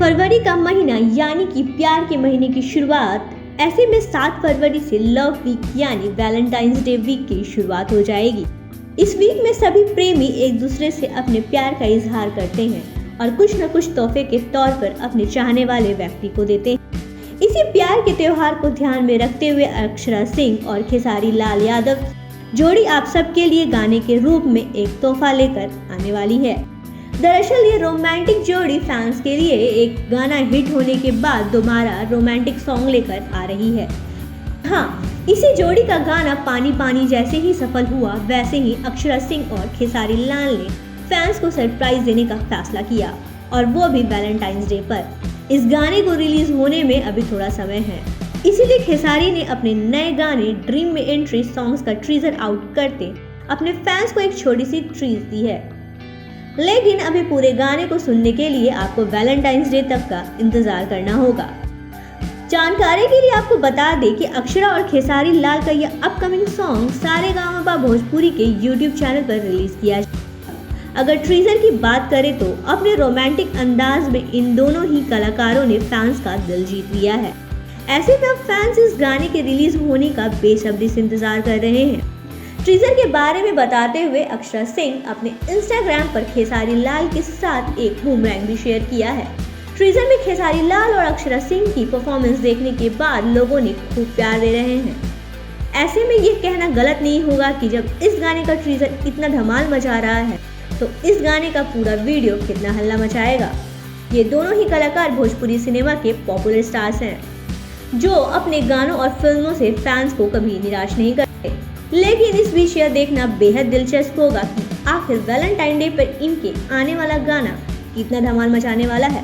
फरवरी का महीना यानी कि प्यार के महीने की शुरुआत, ऐसे में 7 फरवरी से लव वीक यानी वैलेंटाइंस डे वीक की शुरुआत हो जाएगी। इस वीक में सभी प्रेमी एक दूसरे से अपने प्यार का इजहार करते हैं और कुछ न कुछ तोहफे के तौर पर अपने चाहने वाले व्यक्ति को देते हैं। इसी प्यार के त्योहार को ध्यान में रखते हुए अक्षरा सिंह और खेसारी लाल यादव जोड़ी आप सबके लिए गाने के रूप में एक तोहफा लेकर आने वाली है। दरअसल ये रोमांटिक जोड़ी फैंस के लिए एक गाना हिट होने के बाद दोबारा रोमांटिक सॉन्ग लेकर आ रही है। हाँ, इसी जोड़ी का गाना पानी पानी जैसे ही सफल हुआ, वैसे ही अक्षरा सिंह और खेसारी लाल ने फैंस को सरप्राइज देने का फैसला किया, और वो भी वैलेंटाइंस डे पर। इस गाने को रिलीज होने में अभी थोड़ा समय है, इसीलिए खेसारी ने अपने नए गाने ड्रीम में एंट्री सॉन्ग्स का टीजर आउट करते अपने फैंस को एक छोटी सी ट्रीट दी है। लेकिन अभी पूरे गाने को सुनने के लिए आपको वैलेंटाइंस डे तक का इंतजार करना होगा। जानकारी के लिए आपको बता दें कि अक्षरा और खेसारी लाल का यह अपकमिंग सॉन्ग सारेगामापा भोजपुरी के YouTube चैनल पर रिलीज किया जाएगा। अगर टीजर की बात करें तो अपने रोमांटिक अंदाज में इन दोनों ही कलाकारों ने फैंस का दिल जीत लिया है। ऐसे में अब फैंस इस गाने के रिलीज होने का बेसब्री से इंतजार कर रहे हैं। टीजर के बारे में बताते हुए अक्षरा सिंह अपने इंस्टाग्राम पर खेसारी लाल के साथ एक बूमरैंग भी शेयर किया है। टीजर में खेसारी लाल और अक्षरा सिंह की परफॉर्मेंस देखने के बाद लोगों ने खूब प्यार दे रहे हैं। ऐसे में ये कहना गलत नहीं होगा कि जब इस गाने का टीजर इतना धमाल मचा रहा है तो इस गाने का पूरा वीडियो कितना हल्ला मचाएगा। ये दोनों ही कलाकार भोजपुरी सिनेमा के पॉपुलर स्टार्स हैं, जो अपने गानों और फिल्मों से फैंस को कभी निराश नहीं करते। लेकिन इस बीच यह देखना बेहद दिलचस्प होगा कि आखिर वैलेंटाइन डे पर इनके आने वाला गाना कितना धमाल मचाने वाला है।